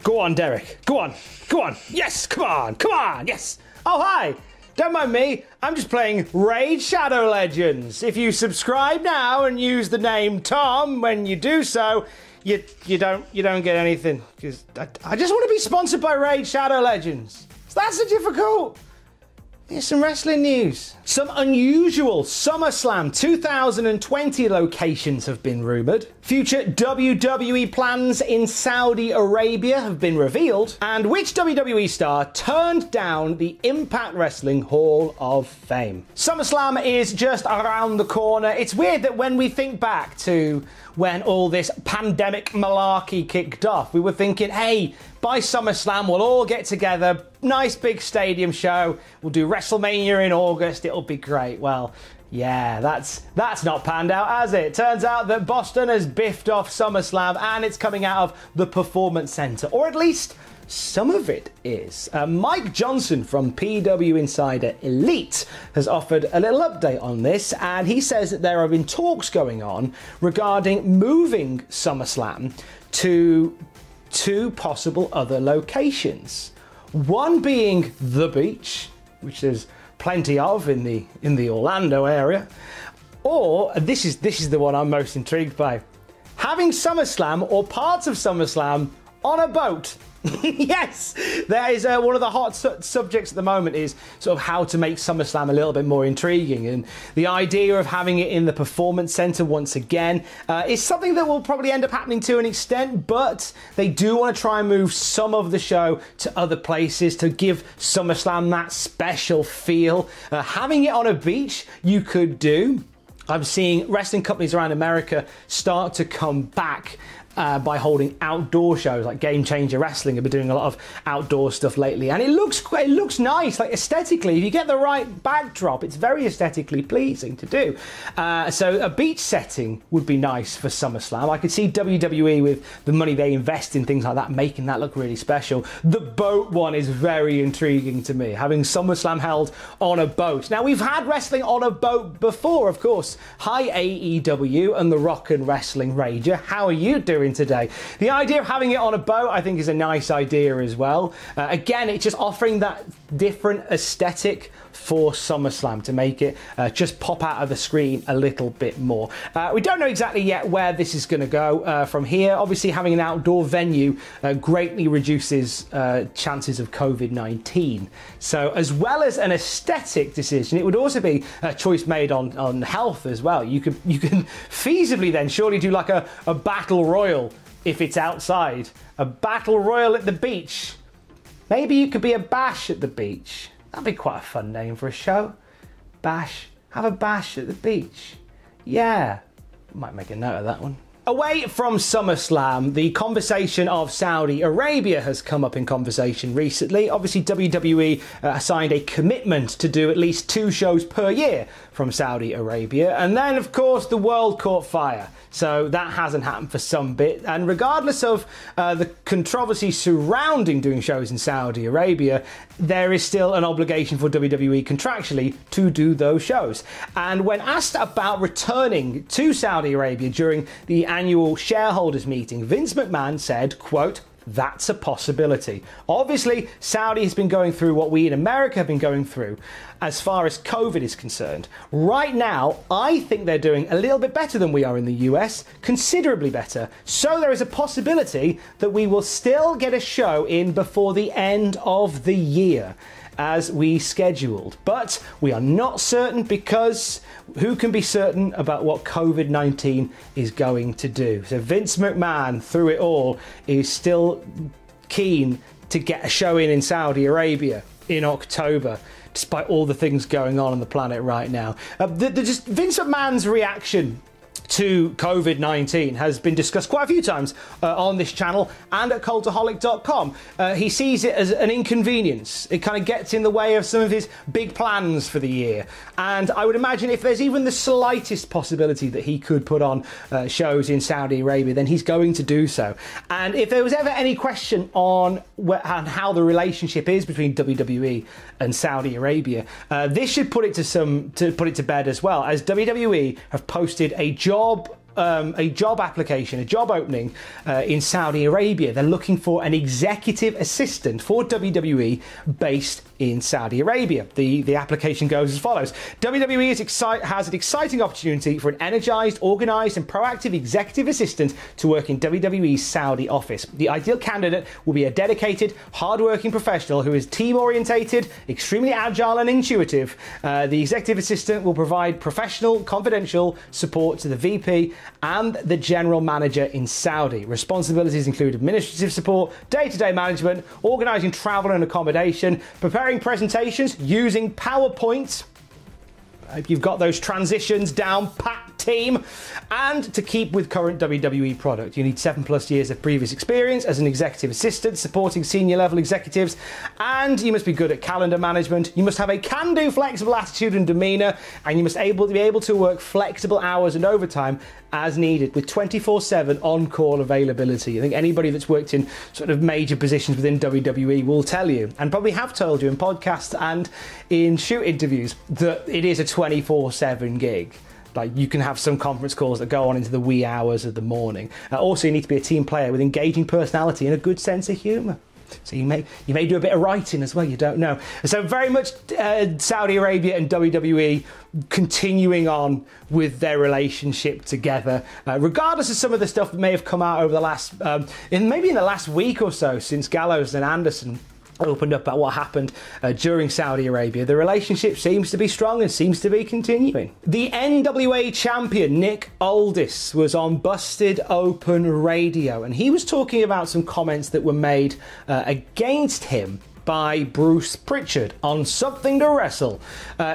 Go on, Derek. Go on. Go on. Yes, come on. Come on. Yes. Oh, hi. Don't mind me. I'm just playing Raid Shadow Legends. If you subscribe now and use the name Tom when you do so, you don't get anything. Because I just want to be sponsored by Raid Shadow Legends. Is that so difficult? Here's some wrestling news. Some unusual SummerSlam 2020 locations have been rumoured. Future WWE plans in Saudi Arabia have been revealed. And which WWE star turned down the Impact Wrestling Hall of Fame? SummerSlam is just around the corner. It's weird that when we think back to when all this pandemic malarkey kicked off, we were thinking, hey, by SummerSlam, we'll all get together, nice big stadium show, we'll do WrestleMania in August, it'll be great. Well, yeah, that's not panned out, has it? Turns out that Boston has biffed off SummerSlam and it's coming out of the Performance Center, or at least some of it is. Mike Johnson from PW Insider Elite has offered a little update on this, and he says that there have been talks going on regarding moving SummerSlam to two possible other locations. One being the beach, which there's plenty of in the Orlando area, or this is the one I'm most intrigued by, having SummerSlam or parts of SummerSlam on a boat. Yes, that is one of the hot subjects at the moment, is sort of how to make SummerSlam a little bit more intriguing, and the idea of having it in the Performance Center once again is something that will probably end up happening to an extent, but they do want to try and move some of the show to other places to give SummerSlam that special feel. Having it on a beach, you could do. I'm seeing wrestling companies around America start to come back by holding outdoor shows, like Game Changer Wrestling have been doing a lot of outdoor stuff lately, and it looks nice. Like, aesthetically, if you get the right backdrop, it's very aesthetically pleasing to do. So a beach setting would be nice for SummerSlam. I could see WWE, with the money they invest in things like that, making that look really special. The boat one is very intriguing to me, having SummerSlam held on a boat. Now, we've had wrestling on a boat before, of course. Hi AEW and the Rock and Wrestling Rager. How are you doing today? The idea of having it on a boat, I think, is a nice idea as well. Again, it's just offering that different aesthetic for SummerSlam to make it just pop out of the screen a little bit more. We don't know exactly yet where this is going to go from here. Obviously, having an outdoor venue greatly reduces chances of COVID-19. So, as well as an aesthetic decision, it would also be a choice made on health as well. You can feasibly then surely do like a battle royal if it's outside. A battle royal at the beach. Maybe you could be a bash at the beach. That'd be quite a fun name for a show. Bash. Have a bash at the beach. Yeah. Might make a note of that one. Away from SummerSlam, the conversation of Saudi Arabia has come up in conversation recently. Obviously, WWE signed a commitment to do at least 2 shows per year from Saudi Arabia. And then, of course, the world caught fire. So that hasn't happened for some bit. And regardless of the controversy surrounding doing shows in Saudi Arabia, there is still an obligation for WWE contractually to do those shows. And when asked about returning to Saudi Arabia during the annual shareholders meeting, Vince McMahon said, quote, "That's a possibility." Obviously, Saudi has been going through what we in America have been going through as far as COVID is concerned. Right now, I think they're doing a little bit better than we are in the US, considerably better. So there is a possibility that we will still get a show in before the end of the year, as we scheduled. But we are not certain, because who can be certain about what COVID-19 is going to do? So Vince McMahon, through it all, is still keen to get a show in Saudi Arabia in October, despite all the things going on the planet right now. Just Vince McMahon's reaction to COVID-19 has been discussed quite a few times on this channel and at Cultaholic.com. He sees it as an inconvenience. It kind of gets in the way of some of his big plans for the year. And I would imagine if there's even the slightest possibility that he could put on shows in Saudi Arabia, then he's going to do so. And if there was ever any question on how the relationship is between WWE and Saudi Arabia, this should put it to bed as well, as WWE have posted a job a job application, a job opening in Saudi Arabia. They're looking for an executive assistant for WWE based in Saudi Arabia. The application goes as follows. WWE has an exciting opportunity for an energized, organized and proactive executive assistant to work in WWE's Saudi office. The ideal candidate will be a dedicated, hard-working professional who is team-orientated, extremely agile and intuitive. The executive assistant will provide professional, confidential support to the VP and the general manager in Saudi. Responsibilities include administrative support, day-to-day management, organizing travel and accommodation, preparing presentations using PowerPoint. I hope you've got those transitions down pat, team. And to keep with current WWE product, you need 7+ years of previous experience as an executive assistant supporting senior level executives, and you must be good at calendar management. You must have a can-do, flexible attitude and demeanor, and you must be able to work flexible hours and overtime as needed with 24/7 on-call availability. I think anybody that's worked in sort of major positions within WWE will tell you, and probably have told you in podcasts and in shoot interviews, that it is a 24/7 gig. Like, you can have some conference calls that go on into the wee hours of the morning. Also, you need to be a team player with engaging personality and a good sense of humour. So you may do a bit of writing as well, you don't know. So very much Saudi Arabia and WWE continuing on with their relationship together, regardless of some of the stuff that may have come out over the last, maybe in the last week or so, since Gallows and Anderson opened up about what happened during Saudi Arabia. The relationship seems to be strong and seems to be continuing. The NWA champion Nick Aldis was on Busted Open Radio, and he was talking about some comments that were made against him by Bruce Pritchard on Something to Wrestle,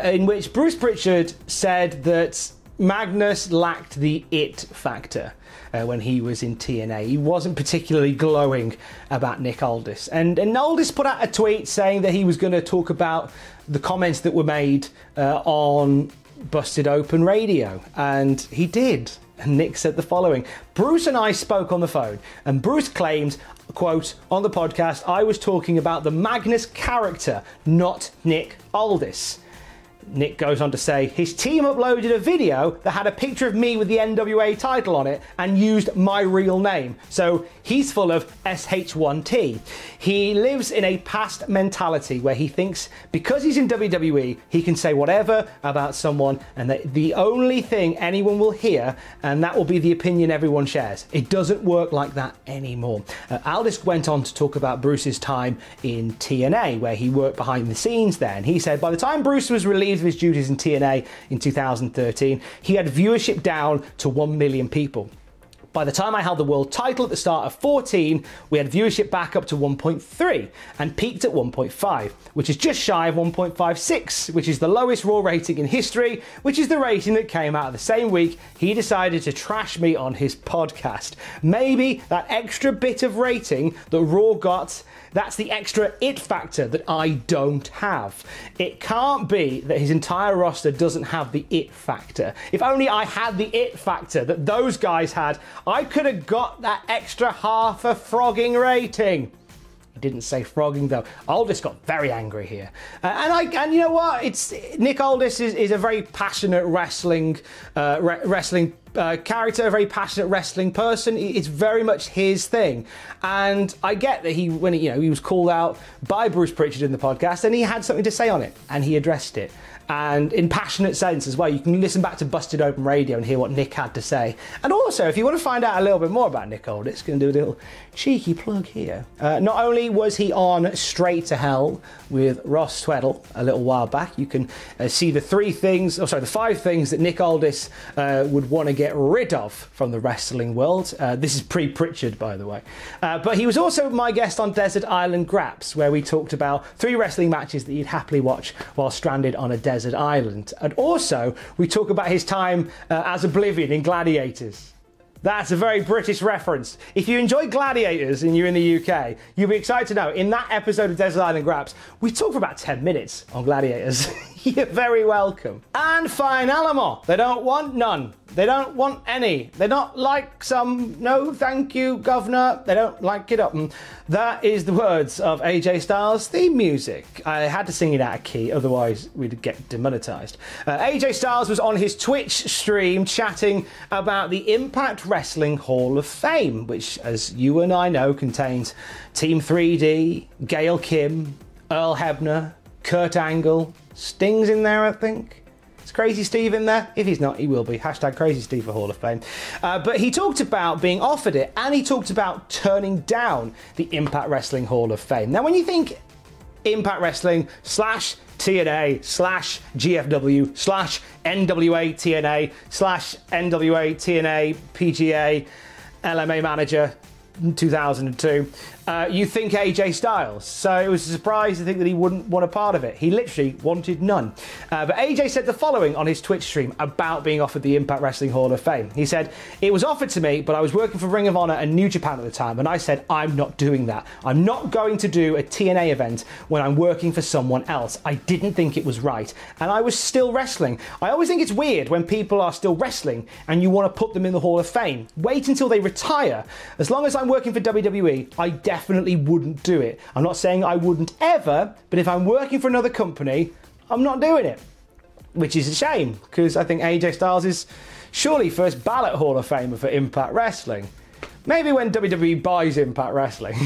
in which Bruce Pritchard said that Magnus lacked the it factor. When he was in TNA, he wasn't particularly glowing about Nick Aldis, and Aldis put out a tweet saying that he was going to talk about the comments that were made on Busted Open Radio, and he did. And Nick said the following: Bruce and I spoke on the phone, and Bruce claimed, quote, on the podcast, I was talking about the Magnus character, not Nick Aldis. Nick goes on to say, his team uploaded a video that had a picture of me with the NWA title on it and used my real name. So he's full of SH1T. He lives in a past mentality where he thinks because he's in WWE, he can say whatever about someone and that the only thing anyone will hear, and that will be the opinion everyone shares. It doesn't work like that anymore. Aldis went on to talk about Bruce's time in TNA, where he worked behind the scenes there. And he said by the time Bruce was relieved of his duties in TNA in 2013, he had viewership down to 1 million people. By the time I held the world title at the start of 14, we had viewership back up to 1.3 and peaked at 1.5, which is just shy of 1.56, which is the lowest Raw rating in history, which is the rating that came out of the same week he decided to trash me on his podcast. Maybe that extra bit of rating that Raw got, that's the extra it factor that I don't have. It can't be that his entire roster doesn't have the it factor. If only I had the it factor that those guys had, I could have got that extra half a frogging rating. He didn't say frogging though. Aldis got very angry here, and you know what? It's Nick Aldis is a very passionate wrestling character, a very passionate wrestling person. It's very much his thing, and I get that he was called out by Bruce Pritchard in the podcast, and he had something to say on it, and he addressed it. And in passionate sense as well. You can listen back to Busted Open Radio and hear what Nick had to say. And also, if you want to find out a little bit more about Nick Aldis, going to do a little cheeky plug here. Not only was he on Straight to Hell with Ross Tweddle a little while back, you can see the 5 things that Nick Aldis would want to get rid of from the wrestling world. This is pre-Pritchard, by the way. But he was also my guest on Desert Island Graps, where we talked about 3 wrestling matches that you'd happily watch while stranded on a desert island. And also, we talk about his time as Oblivion in Gladiators. That's a very British reference. If you enjoy Gladiators and you're in the UK, you'll be excited to know, in that episode of Desert Island Graps, we talk for about 10 minutes on Gladiators. You're very welcome. And finalamo, they don't want none. They don't want any. They're not like some, no thank you, governor. They don't like it up. That is the words of AJ Styles' theme music. I had to sing it out of key, otherwise we'd get demonetized. AJ Styles was on his Twitch stream chatting about the Impact Wrestling Hall of Fame, which, as you and I know, contains Team 3D, Gail Kim, Earl Hebner, Kurt Angle, Sting's in there, I think. Is Crazy Steve in there? If he's not, he will be. Hashtag Crazy Steve for Hall of Fame. But he talked about being offered it, and he talked about turning down the Impact Wrestling Hall of Fame. Now, when you think Impact Wrestling / TNA / GFW / NWA TNA / NWA TNA PGA LMA manager 2002, you think AJ Styles. So it was a surprise to think that he wouldn't want a part of it. He literally wanted none. But AJ said the following on his Twitch stream about being offered the Impact Wrestling Hall of Fame. He said, "It was offered to me, but I was working for Ring of Honor and New Japan at the time, and I said, I'm not doing that. I'm not going to do a TNA event when I'm working for someone else. I didn't think it was right, and I was still wrestling. I always think it's weird when people are still wrestling and you want to put them in the Hall of Fame. Wait until they retire. As long as I'm working for WWE, I definitely wouldn't do it. I'm not saying I wouldn't ever, but if I'm working for another company, I'm not doing it." Which is a shame, because I think AJ Styles is surely first ballot Hall of Famer for Impact Wrestling. Maybe when WWE buys Impact Wrestling.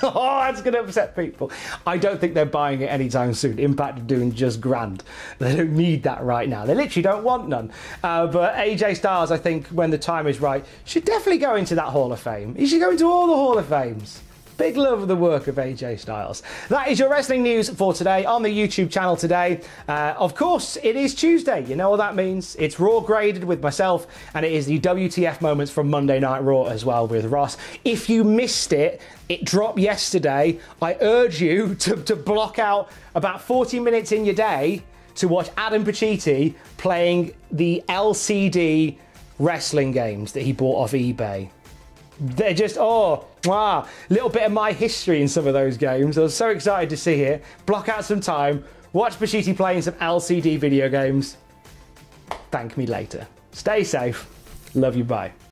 Oh, that's going to upset people. I don't think they're buying it anytime soon. Impact are doing just grand. They don't need that right now. They literally don't want none. But AJ Styles, I think, when the time is right, should definitely go into that Hall of Fame. He should go into all the Hall of Fames. Big love of the work of AJ Styles. That is your wrestling news for today on the YouTube channel today. Of course, it is Tuesday. You know what that means. It's Raw graded with myself, and it is the WTF moments from Monday Night Raw as well with Ross. If you missed it, it dropped yesterday. I urge you to block out about 40 minutes in your day to watch Adam Pacitti playing the LCD wrestling games that he bought off eBay. They're just, little bit of my history in some of those games. I was so excited to see it. Block out some time, watch Pacitti playing some LCD video games. Thank me later. Stay safe. Love you, bye.